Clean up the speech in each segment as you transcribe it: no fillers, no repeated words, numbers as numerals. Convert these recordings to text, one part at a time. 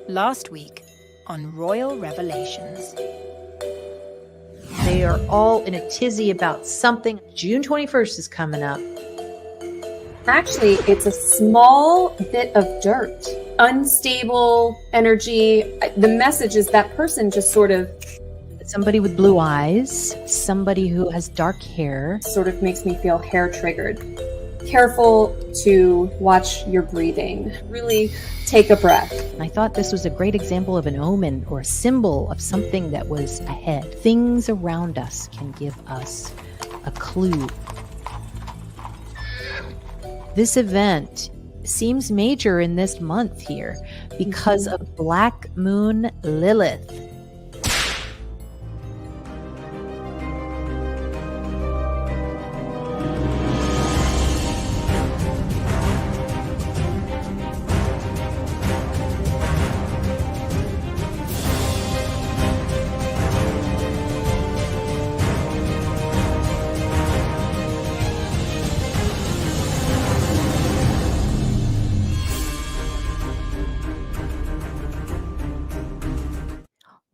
Last week on Royal Revelations. They are all in a tizzy about something. June 21st is coming up. Actually, it's a small bit of dirt, unstable energy. The message is that person just sort of Somebody with blue eyes, somebody who has dark hair. makes me feel hair triggered. Careful to watch your breathing. Really take a breath. And I thought this was a great example of an omen or a symbol of something that was ahead. Things around us can give us a clue. This event seems major in this month here because of Black Moon Lilith.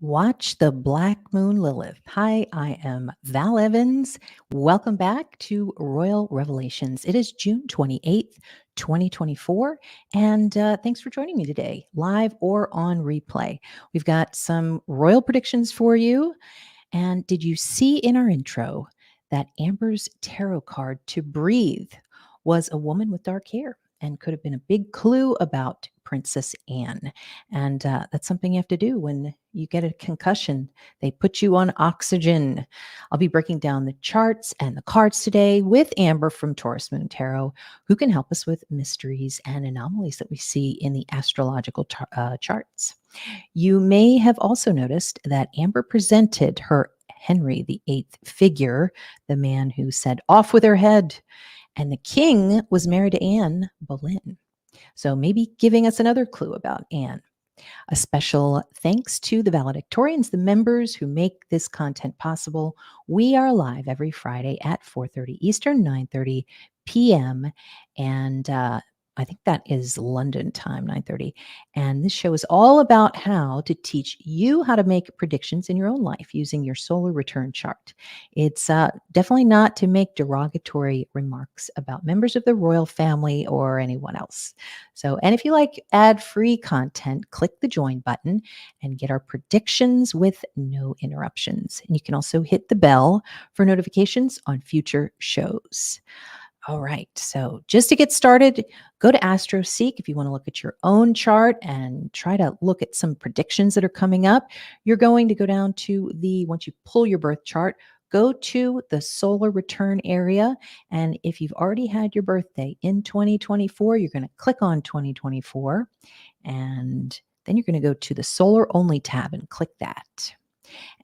Watch the Black Moon Lilith. Hi, I am Val Evans. Welcome back to Royal Revelations. It is June 28th, 2024. And thanks for joining me today, live or on replay. We've got some royal predictions for you. And did you see in our intro that Amber's tarot card to breathe was a woman with dark hair and could have been a big clue about Princess Anne. And that's something you have to do when you get a concussion. They put you on oxygen. I'll be breaking down the charts and the cards today with Amber from Taurus Moon Tarot, who can help us with mysteries and anomalies that we see in the astrological charts. You may have also noticed that Amber presented her Henry VIII figure, the man who said, "Off with her head." And the king was married to Anne Boleyn. So maybe giving us another clue about Anne. A special thanks to the valedictorians, the members who make this content possible. We are live every Friday at 4:30 Eastern, 9:30 p.m. And I think that is London time, 9:30. And this show is all about how to teach you how to make predictions in your own life using your solar return chart. It's definitely not to make derogatory remarks about members of the royal family or anyone else. So, and if you like ad-free content, click the join button and get our predictions with no interruptions. And you can also hit the bell for notifications on future shows. All right, so just to get started, go to AstroSeek if you want to look at your own chart and try to look at some predictions that are coming up. You're going to go down to once you pull your birth chart, go to the solar return area. And if you've already had your birthday in 2024, you're going to click on 2024. And then you're going to go to the solar only tab and click that.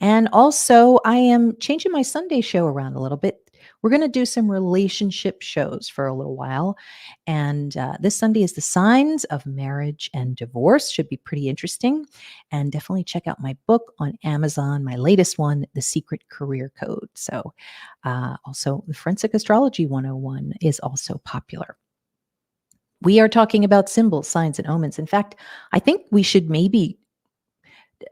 And also, I am changing my Sunday show around a little bit. We're going to do some relationship shows for a little while. And this Sunday is the signs of marriage and divorce. Should be pretty interesting. And definitely check out my book on Amazon, my latest one, The Secret Career Code. So also the Forensic Astrology 101 is also popular. We are talking about symbols, signs, and omens. In fact, I think we should maybe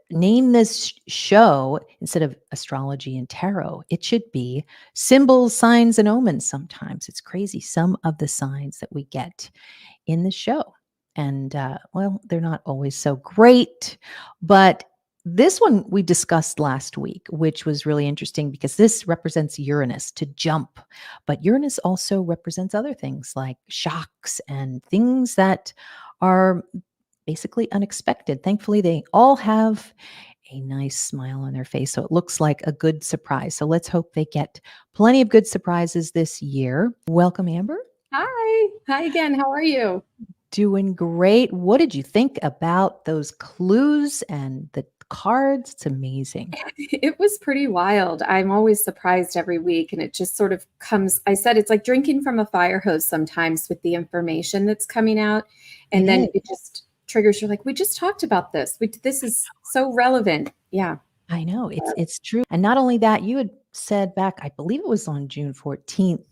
name this show, instead of astrology and tarot, it should be symbols, signs, and omens. Sometimes it's crazy, some of the signs that we get in the show. And well, they're not always so great. But this one we discussed last week, which was really interesting because this represents Uranus, to jump. But Uranus also represents other things like shocks and things that are basically unexpected. Thankfully, they all have a nice smile on their face, so it looks like a good surprise. So let's hope they get plenty of good surprises this year. Welcome, Amber. Hi. Hi again. How are you? Doing great. What did you think about those clues and the cards? It's amazing. It was pretty wild. I'm always surprised every week, and it just sort of comes. I said it's like drinking from a fire hose sometimes with the information that's coming out, and then it just triggers. You're like, we just talked about this. This is so relevant. Yeah, I know it's true. And not only that, you had said back, I believe it was on June 14th,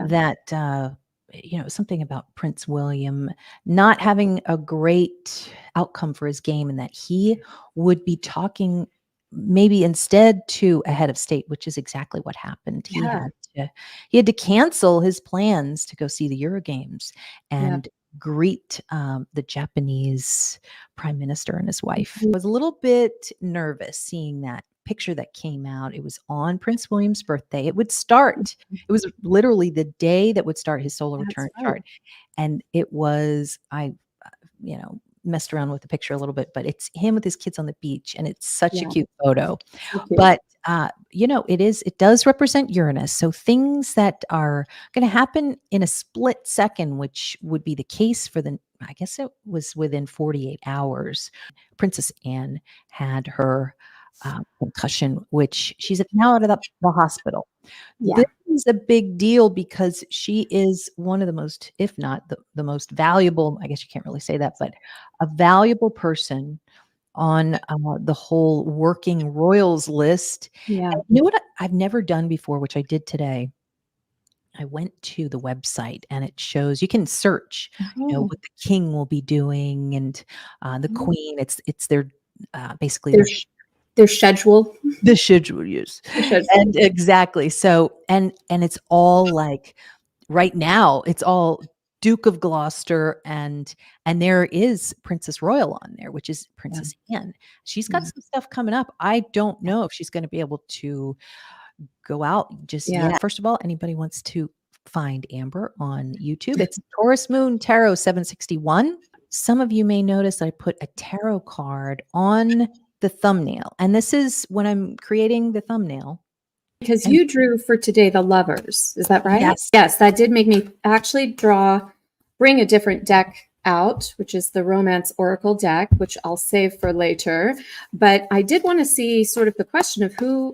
that something about Prince William not having a great outcome for his game, and that he would be talking maybe instead to a head of state, which is exactly what happened. Yeah. He had to cancel his plans to go see the Euro Games Yeah. and greet the Japanese prime minister and his wife. I was a little bit nervous seeing that picture that came out. It was on Prince William's birthday. It was literally the day that would start his solar That's return right. chart. And it was, I messed around with the picture a little bit, but it's him with his kids on the beach, and it's such a Yeah. cute photo. So cute. But it does represent Uranus. So things that are going to happen in a split second, which would be the case for I guess it was within 48 hours. Princess Anne had her concussion, which she's now out of the hospital. Yeah. This is a big deal because she is one of the most, if not the most valuable, I guess you can't really say that, but a valuable person on the whole working royals list. Yeah. And you know what I've never done before, which I did today? I went to the website, and it shows, you can search, Oh. what the king will be doing, and the Oh. queen. It's their basically Their schedule. the schedule use. The schedule. And exactly. So, and it's all like right now, it's all Duke of Gloucester, and there is Princess Royal on there, which is Princess Anne. She's got Yeah. some stuff coming up. I don't know if she's going to be able to go out just Yeah. yet. First of all, anybody wants to find Amber on YouTube, it's Taurus Moon Tarot 761. Some of you may notice I put a tarot card on the thumbnail, and this is when I'm creating the thumbnail. Because you drew for today the Lovers, is that right? Yes. Yes, that did make me actually bring a different deck out, which is the Romance Oracle deck, which I'll save for later. But I did want to see sort of the question of who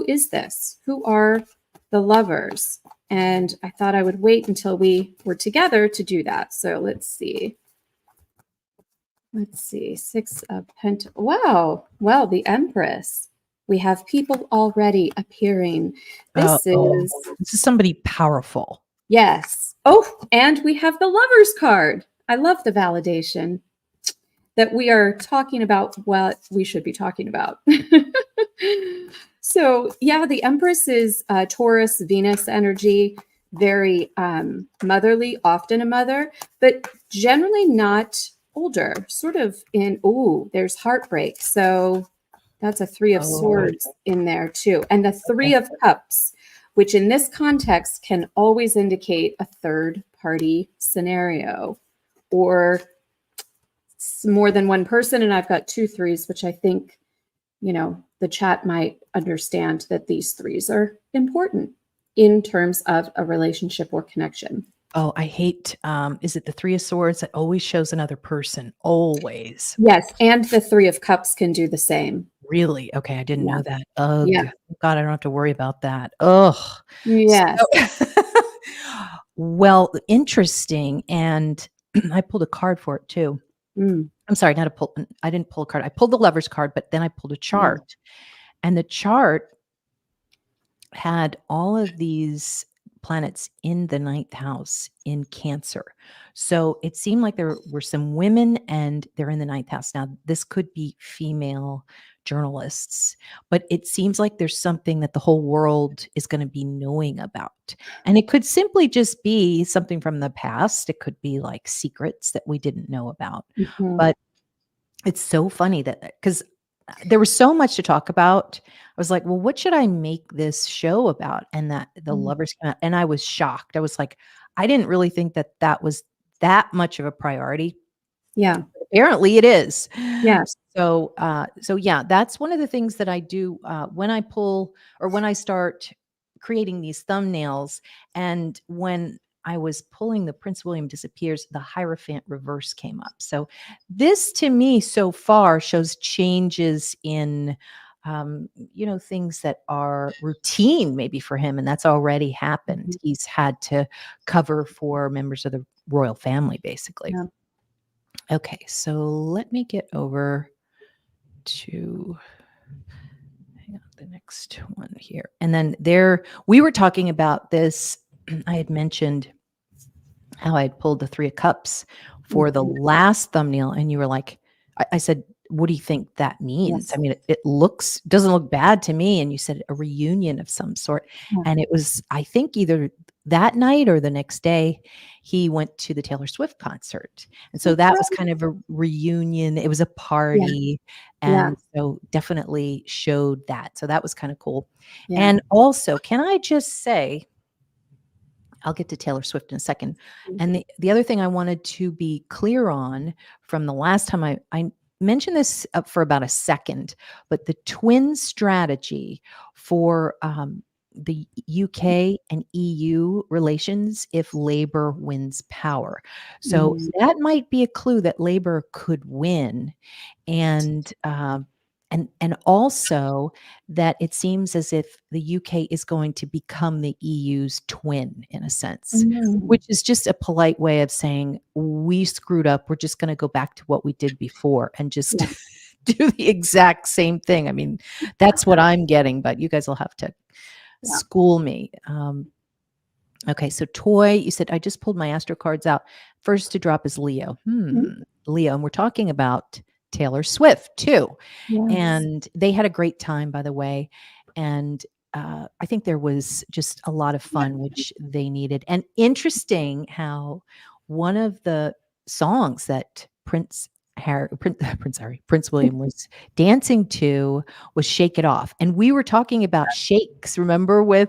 is this? Who are the Lovers? And I thought I would wait until we were together to do that. So let's see. Six of Pentacles. Wow. Well, the Empress. We have people already appearing. This is somebody powerful. Yes. Oh, and we have the Lovers card. I love the validation that we are talking about what we should be talking about. So yeah, the Empress is Taurus, Venus energy, very motherly, often a mother, but generally not older, sort of there's heartbreak. So that's a Three of Swords in there too. And the Three of Cups, which in this context can always indicate a third party scenario or more than one person. And I've got 2 threes, which I think, the chat might understand that these threes are important in terms of a relationship or connection. Oh, I hate, is it the Three of Swords that always shows another person? Always. Yes. And the Three of Cups can do the same. Really? Okay. I didn't know that. Yeah. God, I don't have to worry about that. Ugh. Yes. Well, interesting. And I pulled a card for it too. I'm sorry, I didn't pull a card. I pulled the Lovers card, but then I pulled a chart. And the chart had all of these planets in the 9th house in Cancer. So it seemed like there were some women, and they're in the 9th house. Now, this could be female journalists, but it seems like there's something that the whole world is going to be knowing about. And it could simply just be something from the past. It could be like secrets that we didn't know about. But it's so funny that, because there was so much to talk about. I was like, well, what should I make this show about? And that the Lovers came out, and I was shocked. I was like, I didn't really think that was that much of a priority. Yeah. Apparently it is. Yes. So yeah, that's one of the things that I do when I pull, or when I start creating these thumbnails. And when I was pulling the Prince William Disappears, the Hierophant reverse came up. So this to me so far shows changes in, things that are routine maybe for him. And that's already happened. He's had to cover for members of the royal family, basically. Yeah. Okay, so let me get over to the next one here. And then we were talking about this. I had mentioned how I'd pulled the 3 of Cups for the last thumbnail, and you were like, I said, what do you think that means? Yes. I mean, it doesn't look bad to me. And you said a reunion of some sort. Yeah. And it was, I think, either that night or the next day, he went to the Taylor Swift concert. And so that was kind of a reunion. It was a party. And so definitely showed that. So that was kind of cool. Yeah. And also, can I just say, I'll get to Taylor Swift in a second. And the other thing I wanted to be clear on from the last time I mentioned this up for about a second, but the twin strategy for the UK and EU relations if Labor wins power. So that might be a clue that Labor could win. And also that it seems as if the UK is going to become the EU's twin in a sense, which is just a polite way of saying we screwed up. We're just going to go back to what we did before and just do the exact same thing. I mean, that's what I'm getting, but you guys will have to school me. Okay, so Toy, you said, I just pulled my Astro cards out. First to drop is Leo. Leo, and we're talking about Taylor Swift too. And they had a great time, by the way. And I think there was just a lot of fun, which they needed. And interesting how one of the songs that Prince William was dancing to was Shake It Off. And we were talking about shakes, remember, with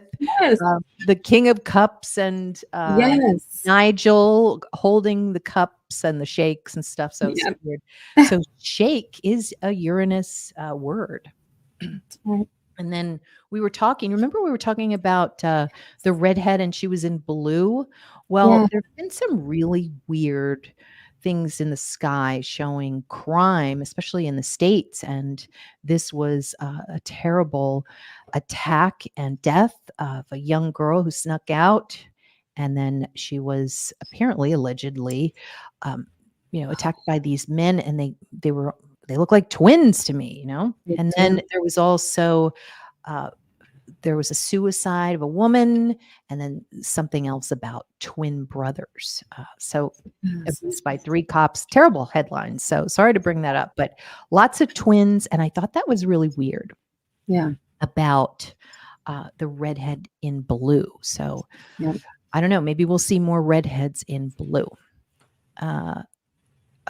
the King of Cups and Nigel holding the cups and the shakes and stuff. So it's weird. So shake is a Uranus word. And then we were talking, remember we were talking about the redhead and she was in blue? Well, there have been some really weird things in the sky showing crime, especially in the States. And this was a terrible attack and death of a young girl who snuck out. And then she was apparently, allegedly, attacked by these men, and they look like twins to me, And then there was also there was a suicide of a woman, and then something else about twin brothers. So it's by 3 cops, terrible headlines. So sorry to bring that up, but lots of twins. And I thought that was really weird. About the redhead in blue. So I don't know, maybe we'll see more redheads in blue.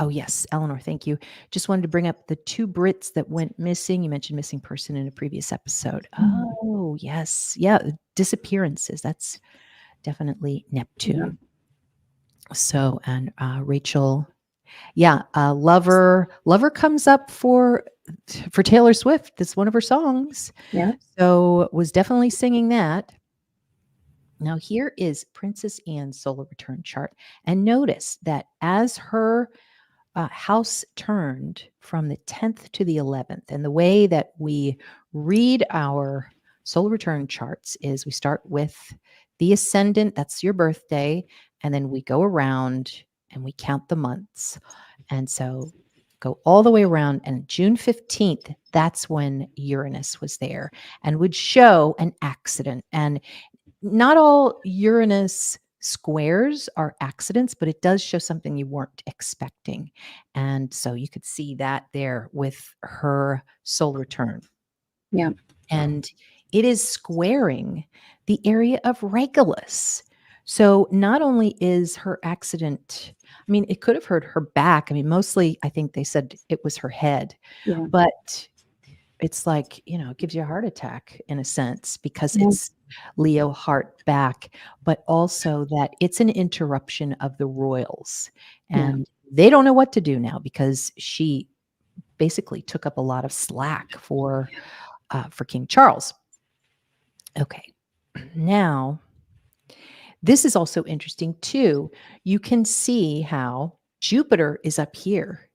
Oh, yes, Eleanor, thank you. Just wanted to bring up the 2 Brits that went missing. You mentioned missing person in a previous episode. Oh, yes. Yeah, disappearances. That's definitely Neptune. So, and Rachel, Lover comes up for Taylor Swift. That's one of her songs. So was definitely singing that. Now here is Princess Anne's solar return chart. And notice that as her house turned from the 10th to the 11th. And the way that we read our solar return charts is we start with the ascendant, that's your birthday, and then we go around and we count the months. And so go all the way around, and June 15th, that's when Uranus was there and would show an accident. And not all Uranus squares are accidents, but it does show something you weren't expecting. And so you could see that there with her solar return. And it is squaring the area of Regulus. So not only is her accident, I mean, it could have hurt her back. I mean, mostly I think they said it was her head, but it's like, it gives you a heart attack in a sense because it's Leo heart back, but also that it's an interruption of the royals. And they don't know what to do now because she basically took up a lot of slack for King Charles. Okay. Now, this is also interesting too. You can see how Jupiter is up here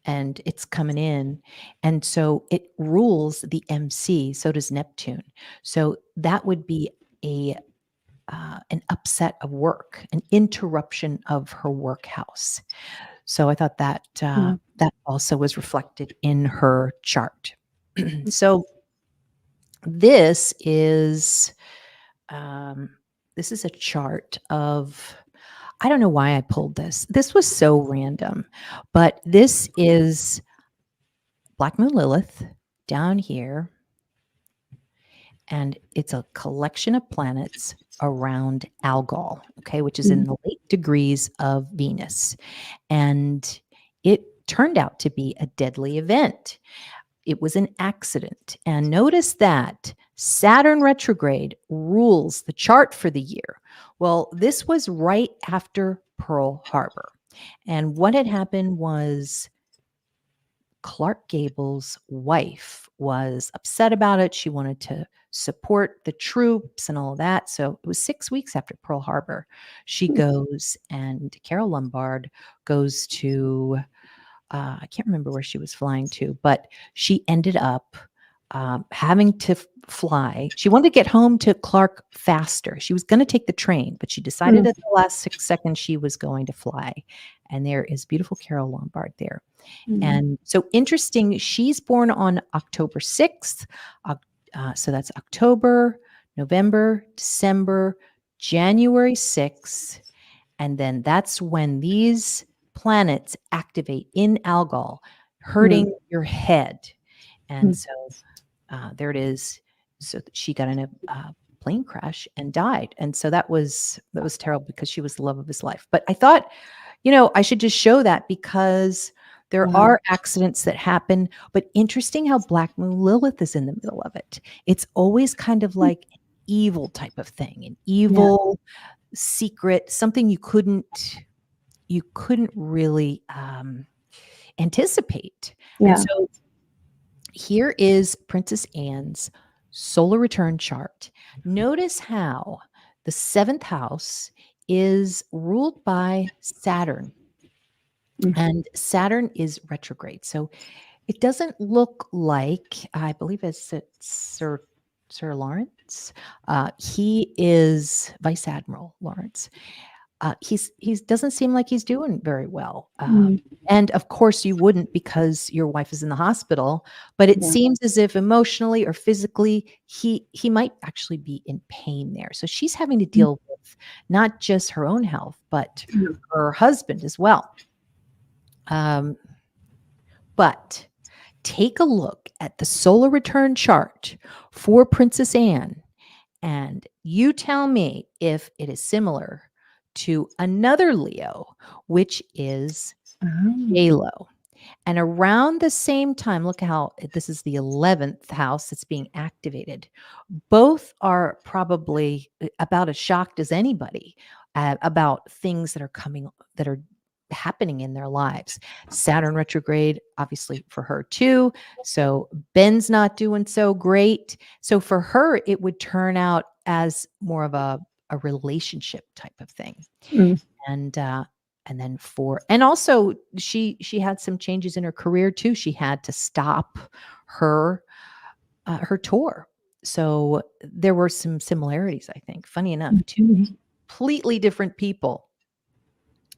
and it's coming in. And so it rules the MC. So does Neptune. So that would be an upset of work, an interruption of her work house. So I thought that that also was reflected in her chart. So this is a chart of, I don't know why I pulled this. This was so random, but this is Black Moon Lilith down here. And it's a collection of planets around Algol, okay, which is in the late degrees of Venus. And it turned out to be a deadly event. It was an accident. And notice that Saturn retrograde rules the chart for the year. Well, this was right after Pearl Harbor. And what had happened was Clark Gable's wife was upset about it. She wanted to support the troops and all of that. So it was 6 weeks after Pearl Harbor. She goes, and Carol Lombard goes to, I can't remember where she was flying to, but she ended up having to fly. She wanted to get home to Clark faster. She was going to take the train, but she decided at the last 6 seconds she was going to fly. And there is beautiful Carol Lombard there. And so interesting, she's born on October 6th. So that's October, November, December, January 6th. And then that's when these planets activate in Algol, hurting your head. And so there it is. So she got in a plane crash and died. And so that was terrible because she was the love of his life. But I thought, I should just show that because there are accidents that happen, but interesting how Black Moon Lilith is in the middle of it. It's always kind of like an evil type of thing, an evil secret, something you couldn't really anticipate. And so here is Princess Anne's solar return chart. Notice how the 7th house is ruled by Saturn. And Saturn is retrograde. So it doesn't look like, I believe it's Sir Lawrence. He is Vice Admiral Lawrence. He doesn't seem like he's doing very well. And of course you wouldn't because your wife is in the hospital, but it seems as if emotionally or physically, he might actually be in pain there. So she's having to deal with not just her own health, but her husband as well. But take a look at the solar return chart for Princess Anne, and you tell me if it is similar to another Leo, which is J-Lo. And around the same time, look how this is the 11th house that's being activated. Both are probably about as shocked as anybody about things that are happening in their lives. Saturn retrograde, obviously for her too. So Ben's not doing so great. So for her, it would turn out as more of a relationship type of thing. And then and also she had some changes in her career too. She had to stop her tour. So there were some similarities, I think. Funny enough, two completely different people.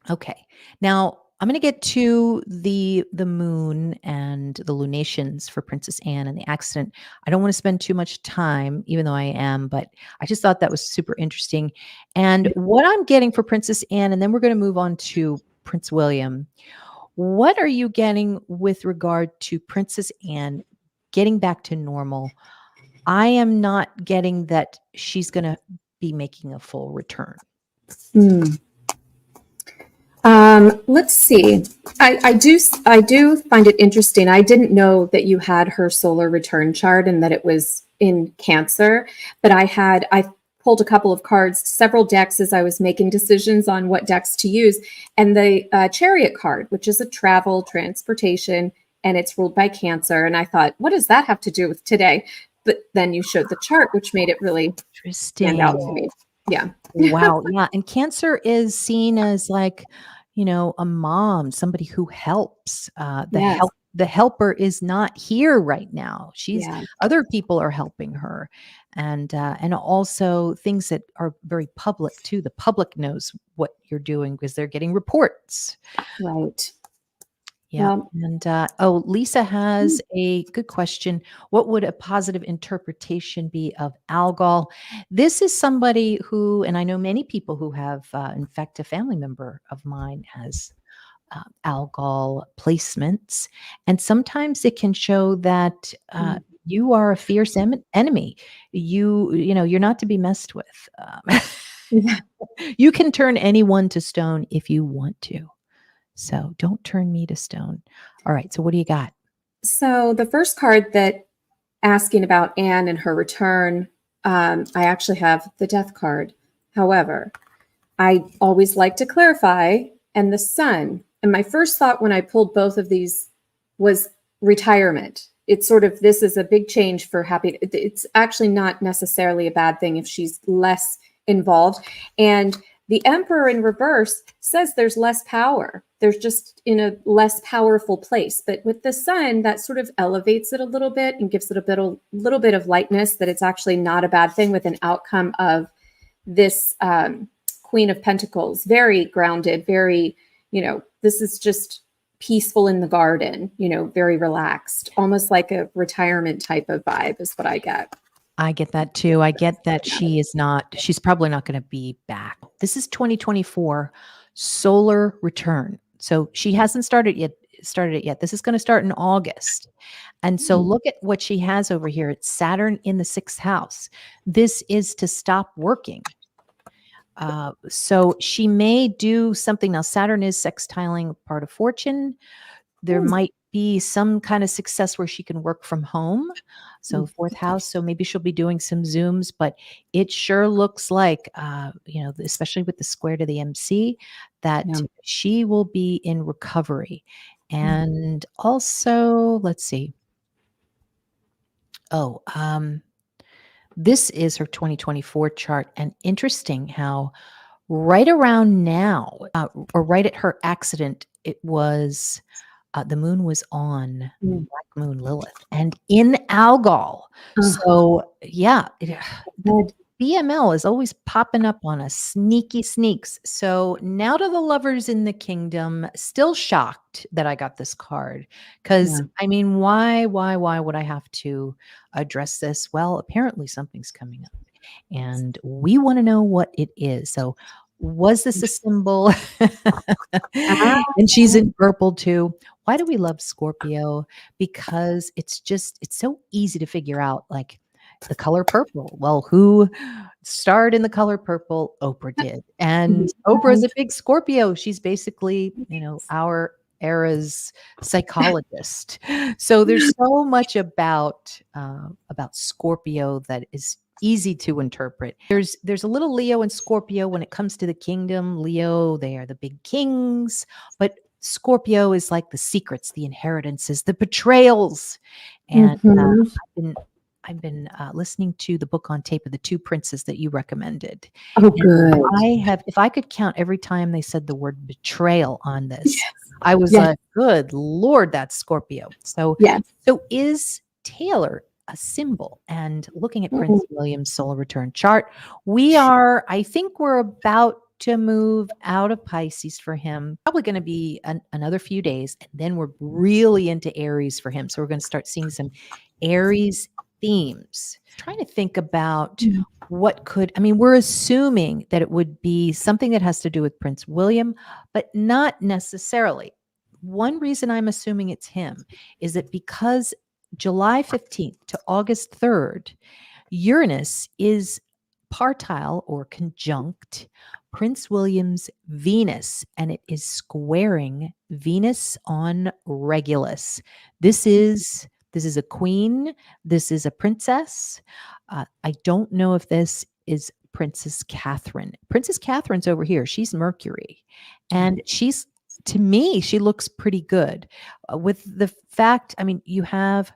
Okay, now I'm going to get to the moon and the lunations for Princess Anne and the accident. I don't want to spend too much time, even though I am, but I just thought that was super interesting. And what I'm getting for Princess Anne, and then we're going to move on to Prince William. What are you getting with regard to Princess Anne getting back to normal? I am not getting that she's going to be making a full return. Let's see. I do find it interesting. I didn't know that you had her solar return chart and that it was in Cancer, but I pulled a couple of cards, several decks as I was making decisions on what decks to use, and the Chariot card, which is a travel transportation, and it's ruled by Cancer. And I thought, what does that have to do with today? But then you showed the chart, which made it really stand out to me. Yeah. Wow. Yeah. And Cancer is seen as like, a mom, somebody who helps. The helper is not here right now. Other people are helping her. And also things that are very public too. The public knows what you're doing because they're getting reports. Right. Yeah. Well, And Lisa has a good question. What would a positive interpretation be of algol? This is somebody who, and I know many people who have, in fact, a family member of mine has algol placements. And sometimes it can show that you are a fierce enemy. You're not to be messed with. yeah. You can turn anyone to stone if you want to. So don't turn me to stone. All right. So what do you got? So the first card that asking about Anne and her return, I actually have the Death card. However, I always like to clarify, and the Sun. And my first thought when I pulled both of these was retirement. It's sort of, this is a big change for Happy. It's actually not necessarily a bad thing if she's less involved. And the Emperor in reverse says there's less power. There's just in a less powerful place. But with the Sun, that sort of elevates it a little bit and gives it a little bit of lightness, that it's actually not a bad thing with an outcome of this Queen of Pentacles. Very grounded, very, this is just peaceful in the garden, very relaxed, almost like a retirement type of vibe is what I get. I get that too. I get that she's probably not going to be back. This is 2024 solar return. So she hasn't started it yet. This is going to start in August. And so look at what she has over here. It's Saturn in the 6th house. This is to stop working. So she may do something. Now, Saturn is sextiling part of fortune. There might be some kind of success where she can work from home. So 4th house. So maybe she'll be doing some Zooms, but it sure looks like, especially with the square to the MC, that she will be in recovery. And also, let's see. This is her 2024 chart, and interesting how right around now, or right at her accident, it was the moon was on Black Moon Lilith and in Algol. So yeah, the BML is always popping up on us, sneaky sneaks. So now to the lovers in the kingdom, still shocked that I got this card, because I mean, why would I have to address this? Well, apparently something's coming up, and we want to know what it is. So was this a symbol? And she's in purple too. Why do we love Scorpio? Because it's so easy to figure out, like the color purple. Well, who starred in the color purple? Oprah did. And Oprah is a big Scorpio. She's basically, our era's psychologist. So there's so much about Scorpio that is easy to interpret. There's a little Leo and Scorpio when it comes to the kingdom. Leo, they are the big kings, but Scorpio is like the secrets, the inheritances, the betrayals. And I've been listening to the book on tape of The Two Princes that you recommended. Oh, good. If I could count every time they said the word betrayal on this, I was like, good Lord, that's Scorpio. So is Taylor a symbol? And looking at Prince William's solar return chart, I think we're about to move out of Pisces for him. Probably going to be another few days, and then we're really into Aries for him. So we're going to start seeing some Aries themes. Trying to think about we're assuming that it would be something that has to do with Prince William, but not necessarily. One reason I'm assuming it's him is that because July 15th to August 3rd, Uranus is partile or conjunct Prince William's Venus, and it is squaring Venus on Regulus. This is a queen. This is a princess. I don't know if this is Princess Catherine. Princess Catherine's over here. She's Mercury, and to me, she looks pretty good. With the fact, you have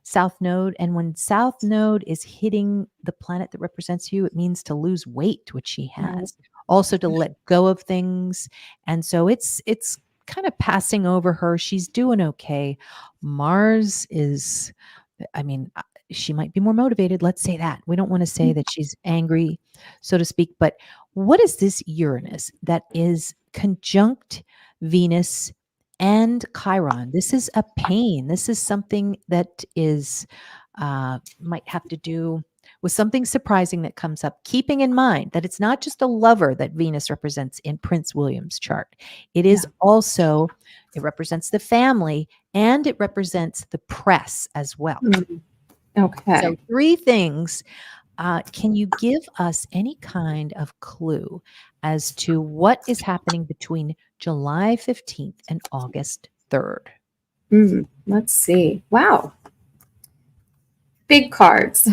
South Node, and when South Node is hitting the planet that represents you, it means to lose weight, which she has. Also to let go of things. And so it's kind of passing over her. She's doing okay. Mars is, she might be more motivated. Let's say that. We don't want to say that she's angry, so to speak. But what is this Uranus that is conjunct Venus and Chiron. This is a pain. This is something that is might have to do with something surprising that comes up, keeping in mind that it's not just a lover that Venus represents in Prince William's chart. It is also, it represents the family and it represents the press as well. Okay. So 3 things. Can you give us any kind of clue as to what is happening between July 15th and August 3rd? Let's see. Wow. Big cards.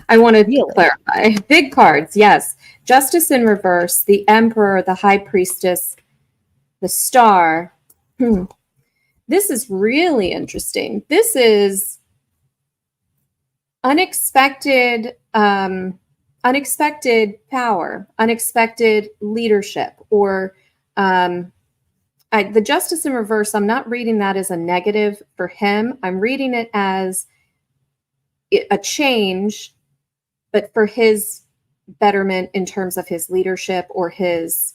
I want to clarify. Big cards, yes. Justice in reverse, the Emperor, the High Priestess, the Star. This is really interesting. This is unexpected power, unexpected leadership, or the Justice in reverse. I'm not reading that as a negative for him. I'm reading it as a change, but for his betterment in terms of his leadership or his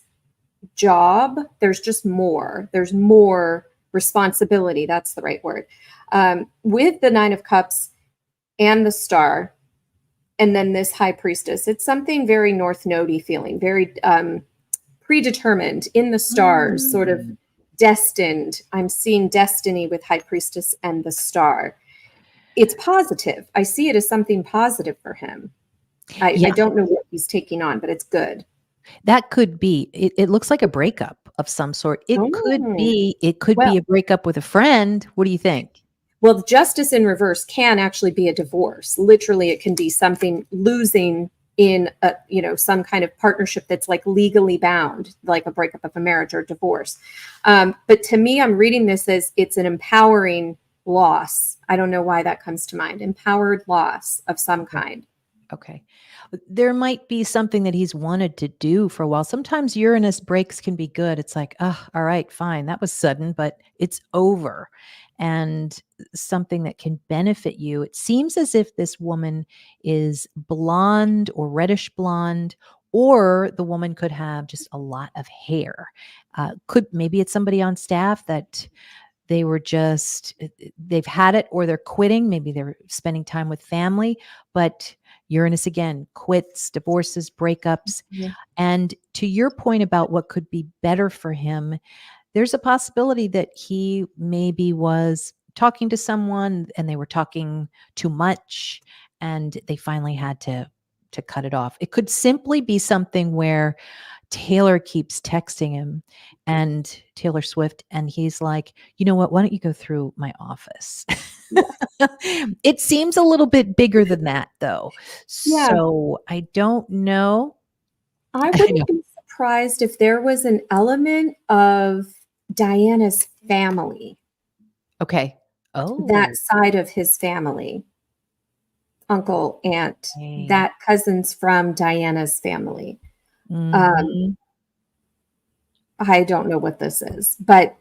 job. There's just more. There's more responsibility. That's the right word. With the Nine of Cups and the Star, and then this High Priestess, it's something very North Node-y feeling, very predetermined in the stars, sort of destined. I'm seeing destiny with High Priestess and the Star. It's positive. I see it as something positive for him. I don't know what he's taking on, but it's good. That could be. It looks like a breakup of some sort. It could be. It could be a breakup with a friend. What do you think? Well, Justice in reverse can actually be a divorce. Literally, it can be something losing in a, some kind of partnership that's like legally bound, like a breakup of a marriage or a divorce. But to me, I'm reading this as it's an empowering loss. I don't know why that comes to mind. Empowered loss of some kind. Okay. There might be something that he's wanted to do for a while. Sometimes Uranus breaks can be good. It's like, oh, all right, fine. That was sudden, but it's over. And something that can benefit you. It seems as if this woman is blonde or reddish blonde, or the woman could have just a lot of hair. Maybe it's somebody on staff that they were just, they've had it or they're quitting. Maybe they're spending time with family, but Uranus again, quits, divorces, breakups. And to your point about what could be better for him, there's a possibility that he maybe was talking to someone and they were talking too much and they finally had to cut it off. It could simply be something where Taylor keeps texting him and Taylor Swift, and he's like, you know what, why don't you go through my office? It seems a little bit bigger than that though. So I don't know. I wouldn't be surprised if there was an element of Diana's family. Okay. Oh. That side of his family. Uncle, aunt, that cousin's from Diana's family. I don't know what this is, but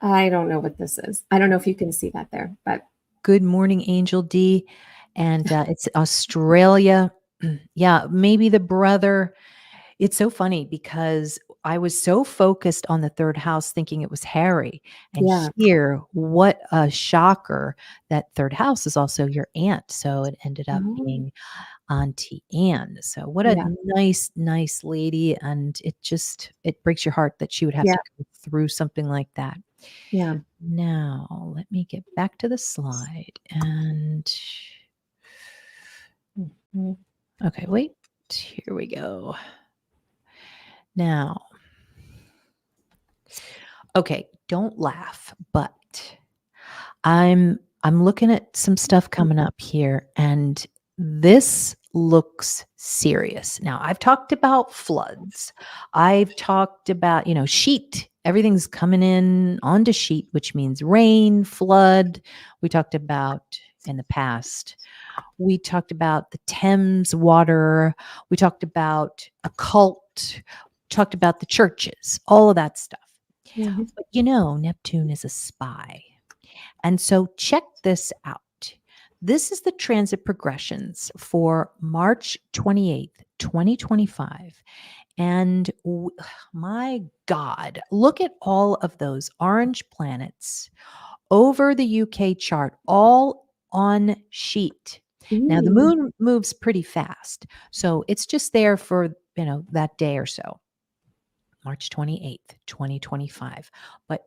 I don't know what this is. I don't know if you can see that there, but. Good morning, Angel D. And it's Australia. Yeah, maybe the brother. It's so funny because I was so focused on the third house thinking it was Harry. And here, what a shocker, that third house is also your aunt. So it ended up being Auntie Anne. So what a nice, nice lady. And it breaks your heart that she would have to go through something like that. Yeah. Now, let me get back to the slide. And okay, wait. Here we go. Now, okay, don't laugh, but I'm looking at some stuff coming up here, and this looks serious. Now, I've talked about floods. I've talked about, sheet. Everything's coming in onto sheet, which means rain, flood. We talked about in the past. We talked about the Thames water. We talked about occult. Talked about the churches, all of that stuff. But Neptune is a spy. And so check this out. This is the transit progressions for March 28th, 2025. And my God, look at all of those orange planets over the UK chart, all on sheet. Now, the moon moves pretty fast. So it's just there for, that day or so, March 28th, 2025. But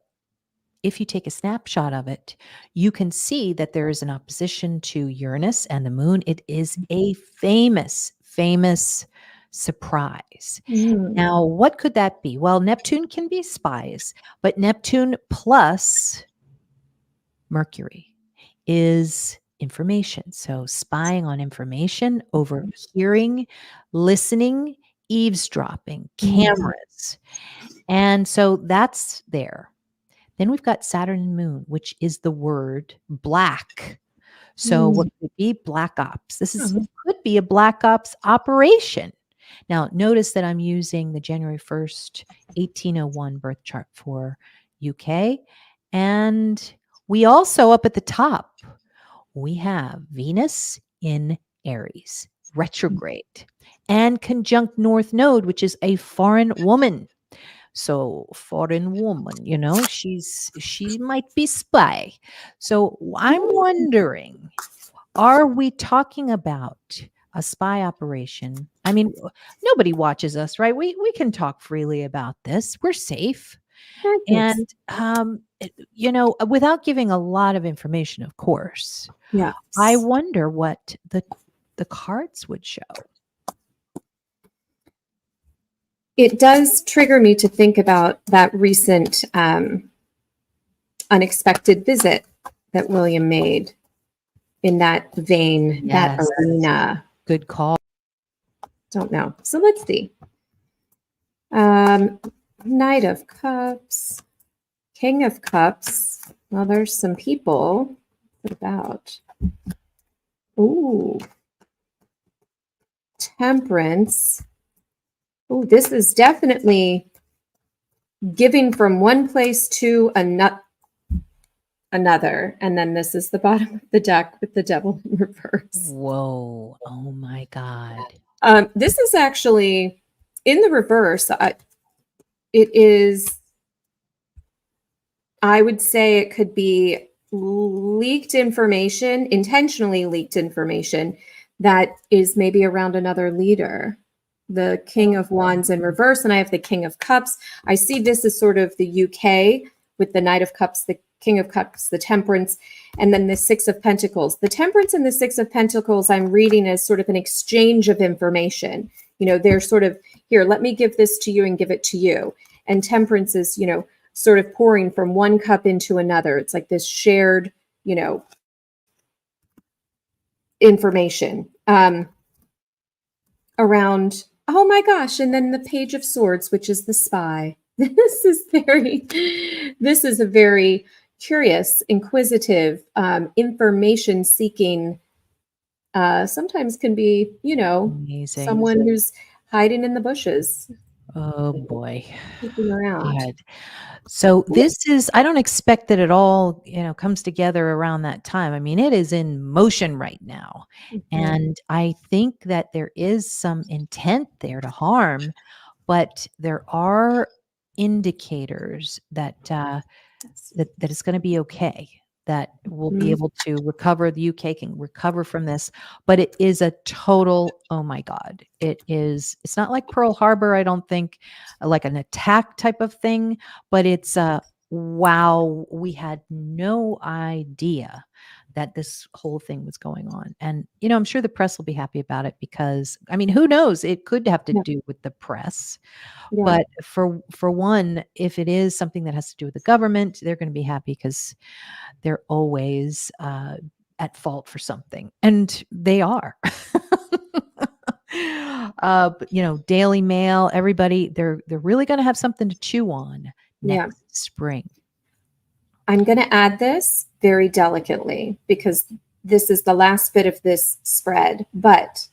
if you take a snapshot of it, you can see that there is an opposition to Uranus and the moon. It is a famous, famous surprise. Now, what could that be? Well, Neptune can be spies, but Neptune plus Mercury is information. So spying on information, overhearing, listening, eavesdropping, cameras. And so that's there. Then we've got Saturn and Moon, which is the word black. So what could it be? Black ops. This could be a black ops operation. Now, notice that I'm using the January 1st, 1801 birth chart for UK. And we also, up at the top, we have Venus in Aries, retrograde, and conjunct North Node, which is a foreign woman. So foreign woman, she might be spy. So I'm wondering, are we talking about a spy operation? I mean, nobody watches us, right? We can talk freely about this. We're safe. And without giving a lot of information, of course. Yeah. I wonder what the cards would show. It does trigger me to think about that recent unexpected visit that William made in that vein, that arena. Good call. Don't know. So let's see. Knight of Cups, King of Cups. Well, there's some people. What about? Ooh. Temperance. Oh, this is definitely giving from one place to another. And then this is the bottom of the deck with the devil in reverse. Whoa. Oh my God. This is actually in the reverse. It is, I would say it could be leaked information, intentionally leaked information that is maybe around another leader. The King of Wands in reverse, and I have the King of Cups. I see this as sort of the UK with the Knight of Cups, the King of Cups, the Temperance, and then the Six of Pentacles. The Temperance and the Six of Pentacles I'm reading as sort of an exchange of information. They're sort of, here, let me give this to you and give it to you. And Temperance is, sort of pouring from one cup into another. It's like this shared, information around, oh my gosh. And then the Page of Swords, which is the spy. This is a very curious, inquisitive, information seeking, sometimes can be, Amazing. someone who's hiding in the bushes. Oh boy. Looking around. God. So this is, I don't expect that it all, comes together around that time. I mean, it is in motion right now. And I think that there is some intent there to harm, but there are indicators that that it's going to be okay, that we'll be able to recover. The UK can recover from this, but it is a total, oh my God. It's not like Pearl Harbor, I don't think, like an attack type of thing, but it's wow, we had no idea that this whole thing was going on. And, I'm sure the press will be happy about it because, I mean, who knows? It could have to do with the press. Yeah. But for one, if it is something that has to do with the government, they're going to be happy because they're always at fault for something. And they are. But, Daily Mail, everybody, they're really going to have something to chew on next spring. I'm going to add this very delicately because this is the last bit of this spread, but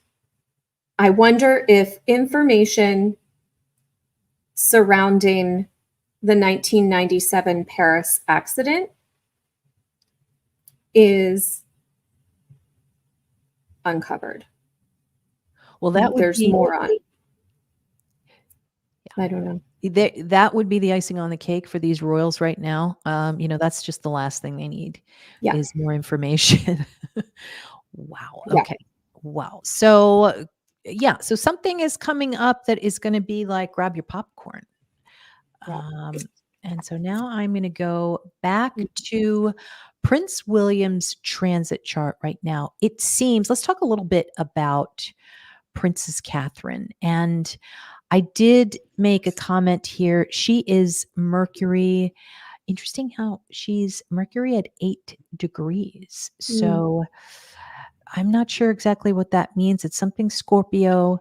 I wonder if information surrounding the 1997 Paris accident is uncovered. Well, that would there's be more on. I don't know. That would be the icing on the cake for these royals right now. That's just the last thing they need Yeah. is more information. Wow. Yeah. Okay. Wow. So, yeah. So something is coming up that is going to be like grab your popcorn. Yeah. And so now I'm going to go back Mm. to Prince William's transit chart right now. It seems, let's talk a little bit about Princess Catherine. And I did make a comment here. She is Mercury. Interesting how she's Mercury at 8 degrees. So I'm not sure exactly what that means. It's something Scorpio.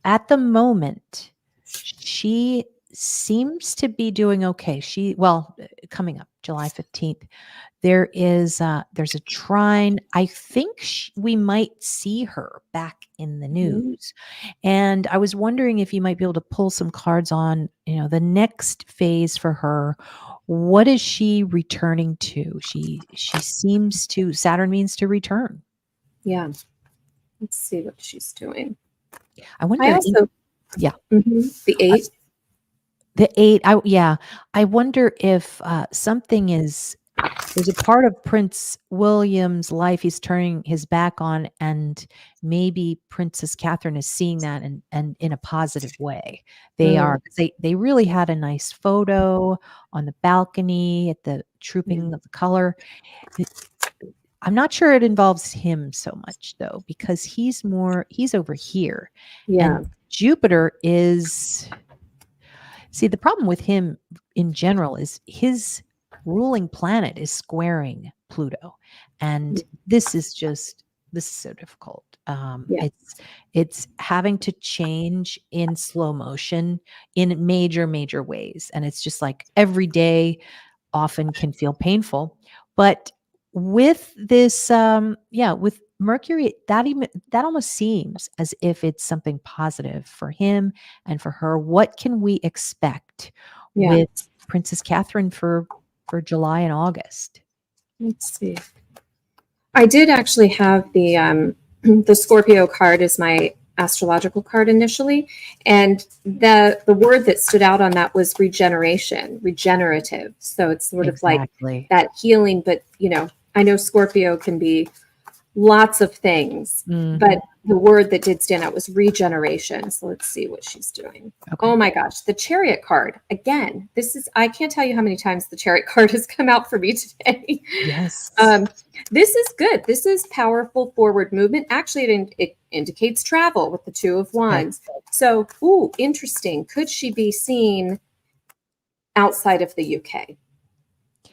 At the moment, she seems to be doing okay. Coming up July 15th, there's a trine. I think we might see her back in the news. And I was wondering if you might be able to pull some cards on, the next phase for her. What is she returning to? She seems to, Saturn means to return. Yeah. Let's see what she's doing. I wonder. I also, yeah. The 8. The 8. I wonder if something there's a part of Prince William's life he's turning his back on, and maybe Princess Catherine is seeing that and in a positive way. They really had a nice photo on the balcony at the trooping of the color. I'm not sure it involves him so much though, because he's over here. Yeah. And Jupiter is, see, the problem with him in general is his ruling planet is squaring Pluto. And this is so difficult. It's having to change in slow motion in major, major ways. And it's just like every day often can feel painful. But with this, with Mercury, that almost seems as if it's something positive for him and for her. What can we expect with Princess Catherine for July and August? Let's see. I did actually have the the Scorpio card as my astrological card initially, and the word that stood out on that was regeneration, regenerative. So it's sort of like that healing, but I know Scorpio can be lots of things, but the word that did stand out was regeneration. So let's see what she's doing. Okay. Oh my gosh, the Chariot card. Again, I can't tell you how many times the Chariot card has come out for me today. Yes. This is good. This is powerful forward movement. Actually, it indicates travel with the 2 of Wands. Okay. So, interesting. Could she be seen outside of the UK?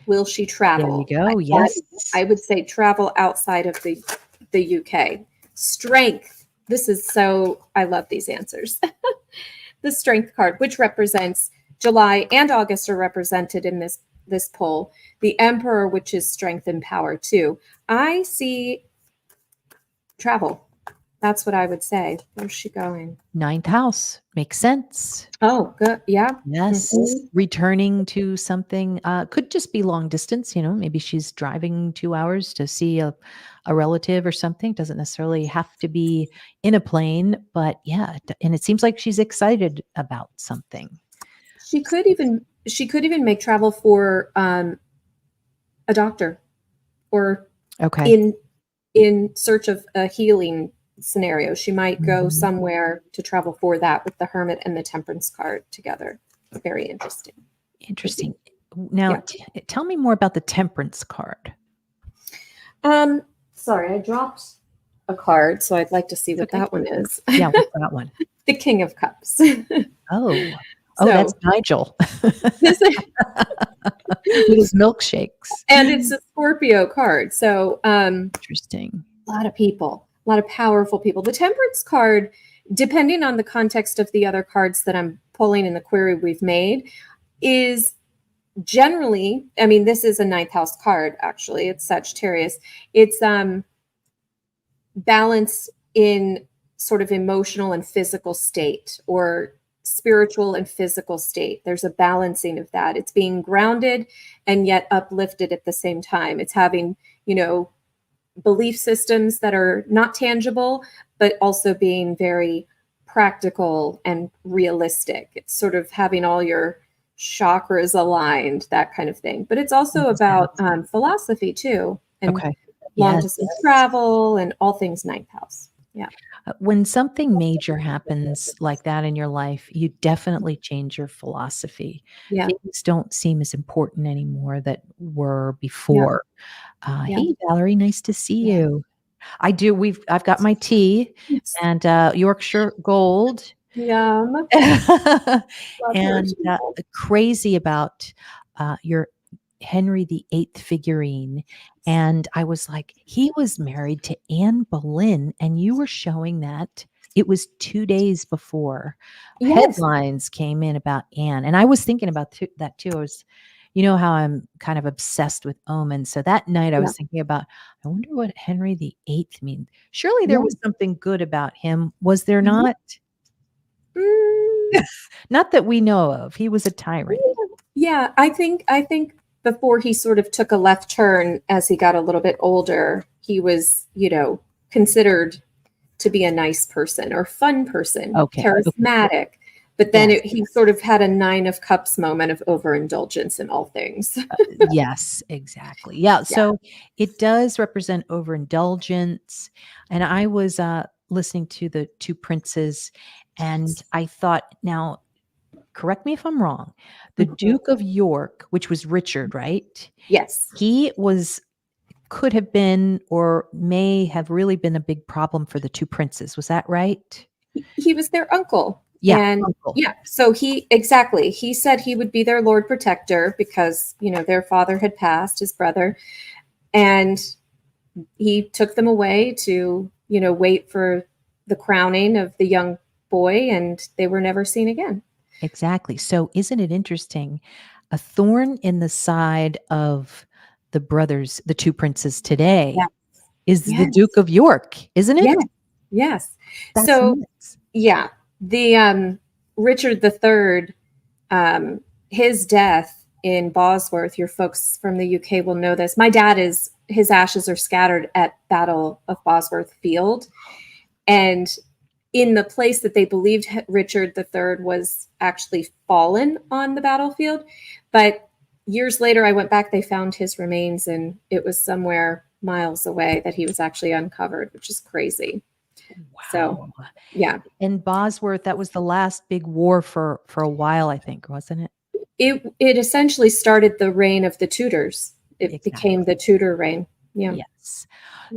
Will she travel? There you go. Yes. I would say travel outside of the UK. Strength. I love these answers. The Strength card, which represents July and August, are represented in this poll. The Emperor, which is strength and power too. I see travel. That's what I would say. Where's she going? 9th house. Makes sense. Oh, good. Yeah. Yes. Returning to something, could just be long distance. Maybe she's driving 2 hours to see a relative or something. Doesn't necessarily have to be in a plane, but yeah. And it seems like she's excited about something. She could even make travel for a doctor, or in search of a healing scenario. She might go somewhere to travel for that, with the Hermit and the Temperance card together. Very interesting. Interesting. Now, tell me more about the Temperance card. Sorry, I dropped a card, so I'd like to see what that one is. Yeah, what's that one? The King of Cups. Oh, that's Nigel. With his milkshakes. And it's a Scorpio card. So interesting. A lot of people, a lot of powerful people. The Temperance card, depending on the context of the other cards that I'm pulling in the query we've made, is generally, this is a 9th house card, actually. It's Sagittarius. It's balance in sort of emotional and physical state, or spiritual and physical state. There's a balancing of that. It's being grounded and yet uplifted at the same time. It's having, belief systems that are not tangible, but also being very practical and realistic. It's sort of having all your chakras aligned, that kind of thing. But it's also about philosophy too, and long distance travel and all things ninth house. Yeah. When something major happens like that in your life, you definitely change your philosophy. Yeah. Things don't seem as important anymore that were before. Hey, Valerie, nice to see you. I do. I've got my tea and Yorkshire Gold. Yum. And crazy about your Henry VIII figurine. And I was like, he was married to Anne Boleyn, and you were showing that it was 2 days before headlines came in about Anne. And I was thinking about that too. I was, you know how I'm kind of obsessed with omens. So that night I was thinking about, I wonder what Henry VIII means. Surely there was something good about him. Was there not? Not that we know of. He was a tyrant. Yeah, I think before he sort of took a left turn as he got a little bit older, he was, considered to be a nice person or fun person, charismatic. But then he sort of had a 9 of Cups moment of overindulgence in all things. Yes, exactly. Yeah. So it does represent overindulgence. And I was listening to the Two Princes, and I thought, now, correct me if I'm wrong, the Duke of York, which was Richard, right? Yes. He could have been, or may have really been, a big problem for the Two Princes. Was that right? He was their uncle. Yeah. And so he said he would be their Lord Protector because, their father had passed, his brother, and he took them away to, wait for the crowning of the young boy, and they were never seen again. Exactly. So isn't it interesting? A thorn in the side of the brothers, the Two Princes today, is the Duke of York, isn't it? Yes. That's so nuts. The Richard III, his death in Bosworth, your folks from the UK will know this. My dad his ashes are scattered at Battle of Bosworth Field. And in the place that they believed Richard III was actually fallen on the battlefield. But years later, I went back, they found his remains, and it was somewhere miles away that he was actually uncovered, which is crazy. Wow. So, yeah. And Bosworth, that was the last big war for a while, I think, wasn't it? It essentially started the reign of the Tudors. It became the Tudor reign. Yeah. Yes.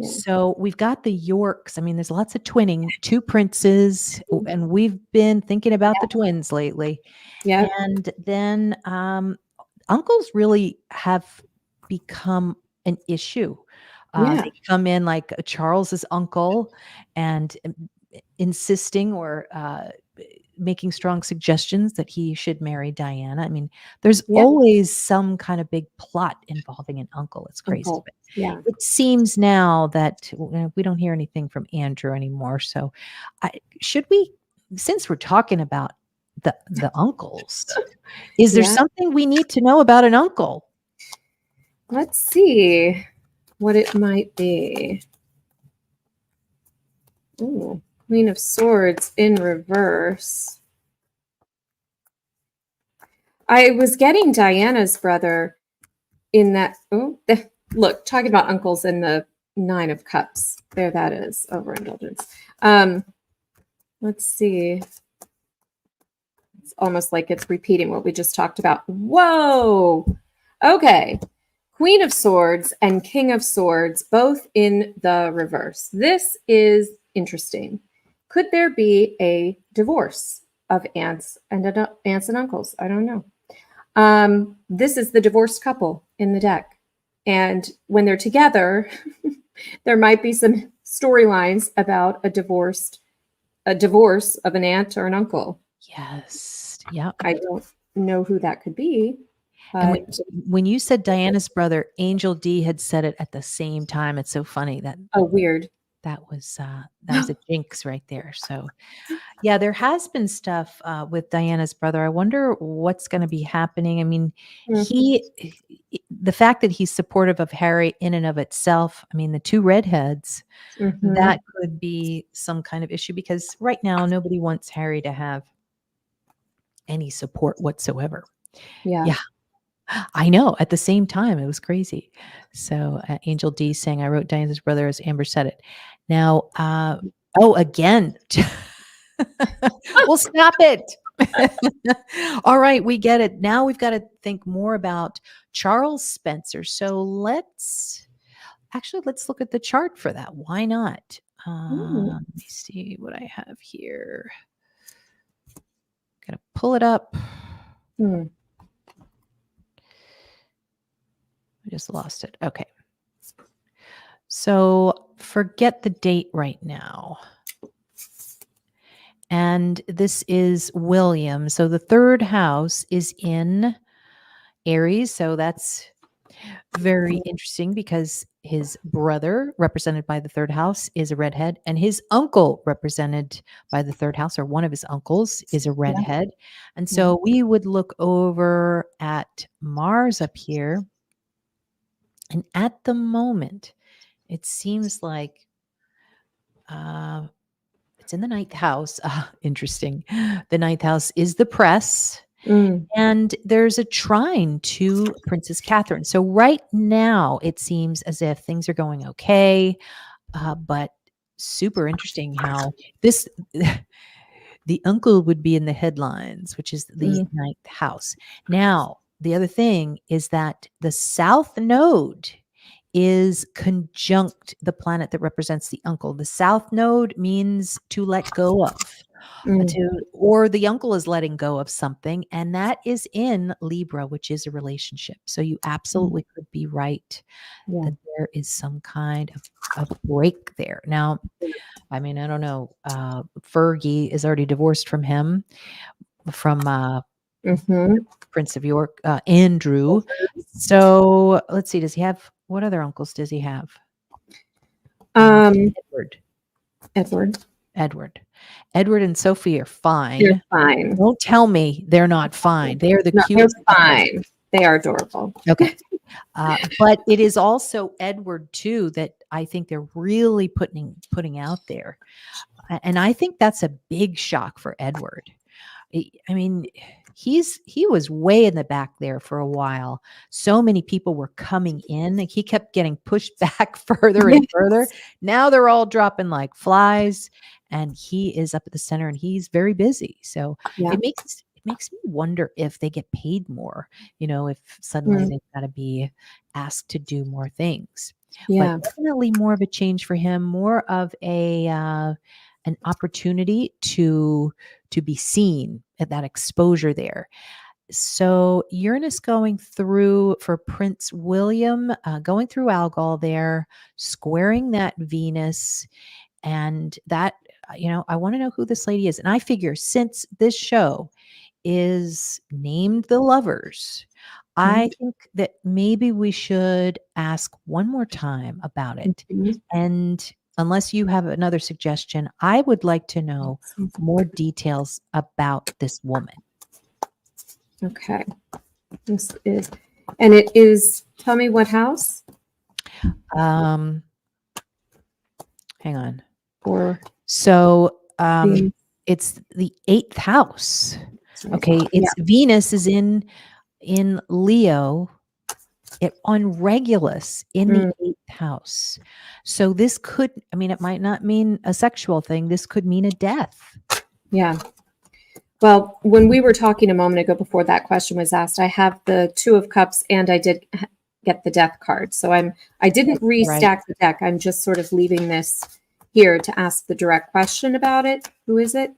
So we've got the Yorks. I mean, there's lots of twinning, two princes, and we've been thinking about the twins lately. Yeah. And then uncles really have become an issue. They come in like Charles's uncle and insisting or making strong suggestions that he should marry Diana. I mean, there's always some kind of big plot involving an uncle. It's crazy. But it seems now that we don't hear anything from Andrew anymore. So should we, since we're talking about the uncles, is there something we need to know about an uncle? Let's see what it might be. Ooh, Queen of Swords in reverse. I was getting Diana's brother in that. Look, talking about uncles in the 9 of Cups. There that is, overindulgence. Let's see. It's almost like it's repeating what we just talked about. Whoa. Okay. Queen of Swords and King of Swords, both in the reverse. This is interesting. Could there be a divorce of aunts and uncles? I don't know. This is the divorced couple in the deck. And when they're together, there might be some storylines about a divorce of an aunt or an uncle. Yes. Yeah. I don't know who that could be. And when you said Diana's brother, Angel D had said it at the same time. It's so funny that. Oh, weird. that was a jinx right there. So yeah, there has been stuff with Diana's brother. I wonder what's going to be happening. I mean, the fact that he's supportive of Harry in and of itself, I mean, the two redheads, Mhm. that could be some kind of issue because right now nobody wants Harry to have any support whatsoever. Yeah. Yeah. I know. At the same time, it was crazy. So Angel D saying, I wrote Diana's brother as Amber said it. Now, again. Well, stop it. All right, we get it. Now we've got to think more about Charles Spencer. So let's look at the chart for that. Why not? Let me see what I have here. Gotta pull it up. Hmm. I just lost it. Okay. So forget the date right now. And this is William. So the third house is in Aries. So that's very interesting because his brother, represented by the third house, is a redhead, and his uncle, represented by the third house, or one of his uncles, is a redhead. And so we would look over at Mars up here. And at the moment, it seems like it's in the ninth house. Interesting. The ninth house is the press. And there's a trine to Princess Catherine. So right now, it seems as if things are going okay, but super interesting how this the uncle would be in the headlines, which is the ninth house. Now, the other thing is that the south node is conjunct the planet that represents the uncle. The south node means to let go of. Or the uncle is letting go of something, and that is in Libra, which is a relationship. So you absolutely could be right that there is some kind of break there. Now, I mean, I don't know. Fergie is already divorced from him, from Prince of York, Andrew. So let's see. Does he have, what other uncles does he have? Edward and Sophie are fine. They're fine. Don't tell me they're not fine. They're the cutest. They're fine. They are adorable. Okay. But it is also Edward too that I think they're really putting out there. And I think that's a big shock for Edward. I mean, he was way in the back there for a while. So many people were coming in. Like, he kept getting pushed back further and further. Now they're all dropping like flies, and he is up at the center, and he's very busy. So it makes me wonder if they get paid more. If suddenly they've got to be asked to do more things. But definitely more of a change for him, more of an opportunity to be seen at that exposure there. So Uranus going through for Prince William, going through Algol there, squaring that Venus, and that, I want to know who this lady is. And I figure since this show is named The Lovers, I think that maybe we should ask one more time about it. And unless you have another suggestion, I would like to know more details about this woman. Okay. This is, and it is, tell me what house? Hang on. So it's the 8th house. Okay. It's Venus is in Leo, on Regulus in the 8th house. So this could, it might not mean a sexual thing. This could mean a death. Yeah. Well, when we were talking a moment ago before that question was asked, I have the 2 of Cups and I did get the Death card. So I didn't restack the deck. I'm just sort of leaving this here to ask the direct question about it. Who is it?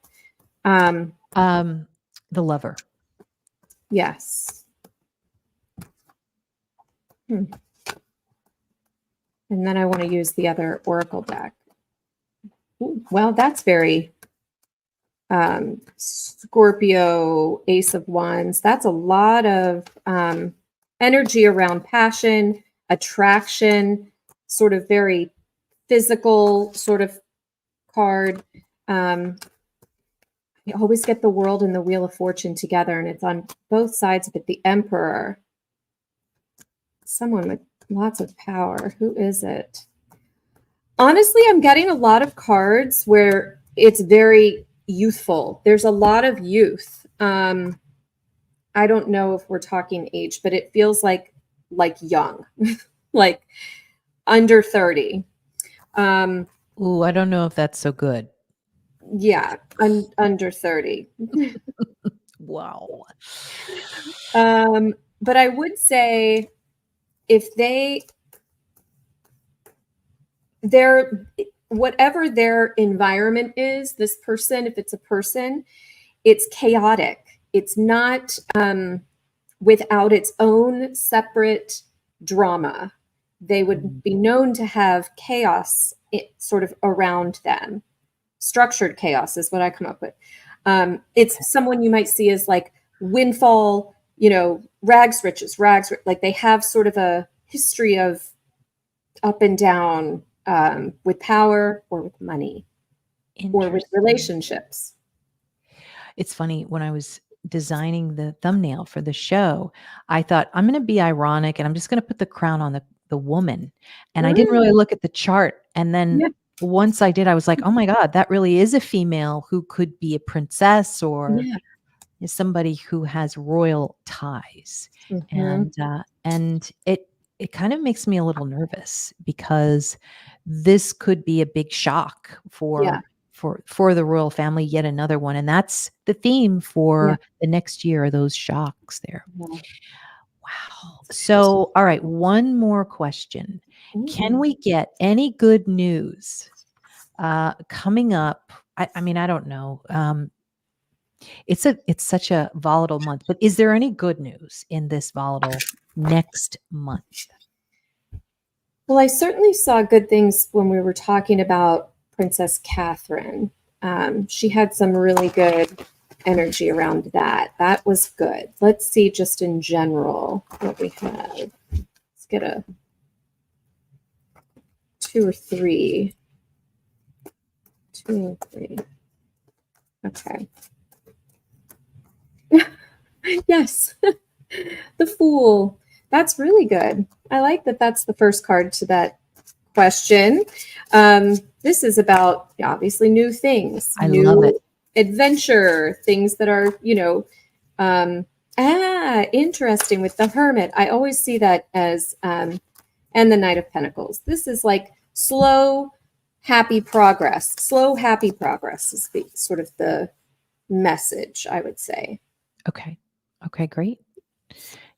The Lover. Yes. And then I want to use the other Oracle deck. Ooh, well, that's very Scorpio, Ace of Wands. That's a lot of energy around passion, attraction, sort of very physical sort of card. You always get the World and the Wheel of Fortune together, and it's on both sides of it. The Emperor. Someone with lots of power. Who is it? Honestly, I'm getting a lot of cards where it's very youthful. There's a lot of youth. I don't know if we're talking age, but it feels like young, like under 30. Ooh, I don't know if that's so good. Yeah, under 30. Wow. But I would say if whatever their environment is, this person, if it's a person, it's chaotic. It's not without its own separate drama. They would be known to have chaos sort of around them. Structured chaos is what I come up with. It's someone you might see as like windfall, rags, riches, like they have sort of a history of up and down with power or with money or with relationships. It's funny, when I was designing the thumbnail for the show, I thought I'm going to be ironic and I'm just going to put the crown on the woman. And I didn't really look at the chart. And then once I did, I was like, oh my God, that really is a female who could be a princess or is somebody who has royal ties. And it kind of makes me a little nervous because this could be a big shock for the royal family, yet another one. And that's the theme for the next year, those shocks there. Wow. So, all right, one more question. Can we get any good news coming up? I mean, I don't know. It's such a volatile month, but is there any good news in this volatile next month? Well, I certainly saw good things when we were talking about Princess Catherine. She had some really good energy around that. That was good. Let's see just in general what we have. Let's get a 2 or 3. 2 or 3. Okay. Yes. The Fool. That's really good. I like that that's the first card to that question. This is about obviously new things. I love it. Adventure, things that are, interesting with the Hermit. I always see that as, and the Knight of Pentacles. This is like slow, happy progress. Slow, happy progress is the sort of the message, I would say. Okay. Okay, great.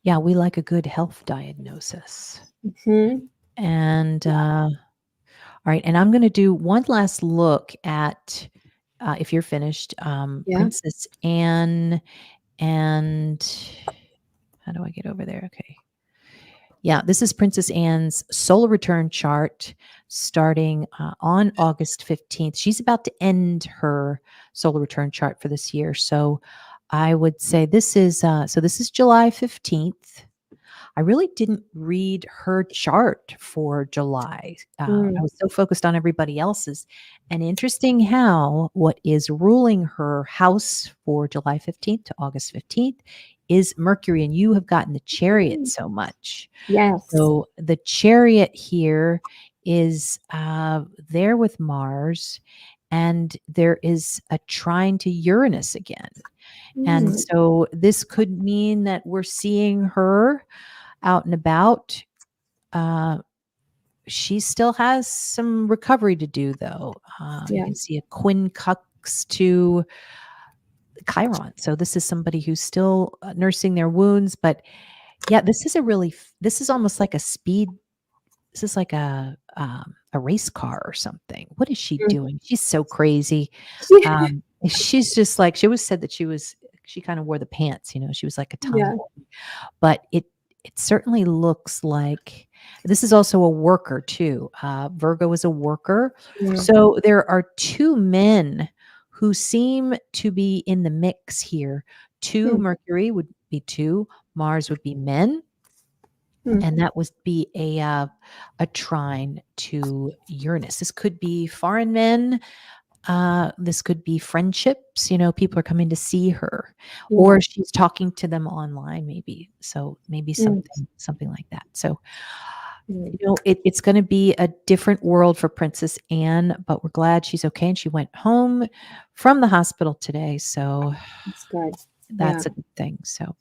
Yeah, we like a good health diagnosis. And all right, and I'm going to do one last look at, if you're finished, Princess Anne, and how do I get over there? Okay. Yeah, this is Princess Anne's solar return chart starting on August 15th. She's about to end her solar return chart for this year. So I would say this is July 15th. I really didn't read her chart for July. I was so focused on everybody else's. And interesting how what is ruling her house for July 15th to August 15th is Mercury. And you have gotten the Chariot so much. Yes. So the Chariot here is there with Mars. And there is a trine to Uranus again. And so this could mean that we're seeing her out and about. She still has some recovery to do, though. You can see a quincux to Chiron. So this is somebody who's still nursing their wounds. But yeah, this is almost like a speed. This is like a race car or something. What is she doing? She's so crazy. She's just like, she always said that she kind of wore the pants, she was like a tomboy. But it certainly looks like this is also a worker too. Virgo is a worker. So there are 2 men who seem to be in the mix here. 2 Mercury would be 2, Mars would be men. And that would be a trine to Uranus. This could be foreign men. This could be friendships. People are coming to see her, or she's talking to them online, maybe. So maybe something like that. So it's going to be a different world for Princess Anne, but we're glad she's okay, and she went home from the hospital today. So That's good. That's a good thing. So,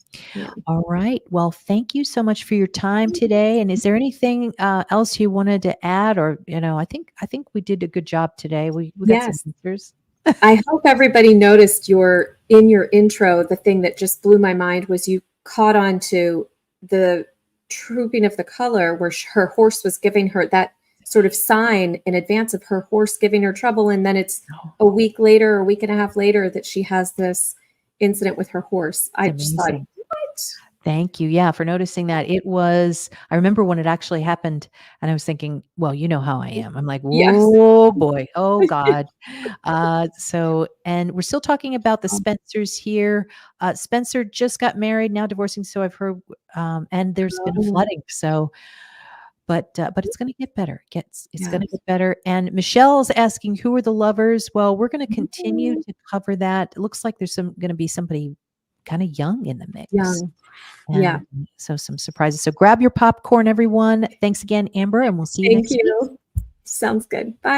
all right. Well, thank you so much for your time today. And is there anything else you wanted to add? Or, I think we did a good job today. We got some answers. I hope everybody noticed in your intro, the thing that just blew my mind was you caught on to the trooping of the color, where her horse was giving her that sort of sign in advance of her horse giving her trouble. And then it's a week later, a week and a half later, that she has this incident with her horse. I just thought, what? Thank you. Yeah, for noticing that. I remember when it actually happened, and I was thinking, well, you know how I am. I'm like, whoa, boy. Oh, God. And we're still talking about the Spencers here. Spencer just got married, now divorcing, so I've heard, and there's been flooding. So, but it's going to get better. It's going to get better. And Michelle's asking, who are the lovers? Well, we're going to continue to cover that. It looks like there's going to be somebody kind of young in the mix. So some surprises. So grab your popcorn, everyone. Thanks again, Amber, and we'll see you next week. Sounds good. Bye.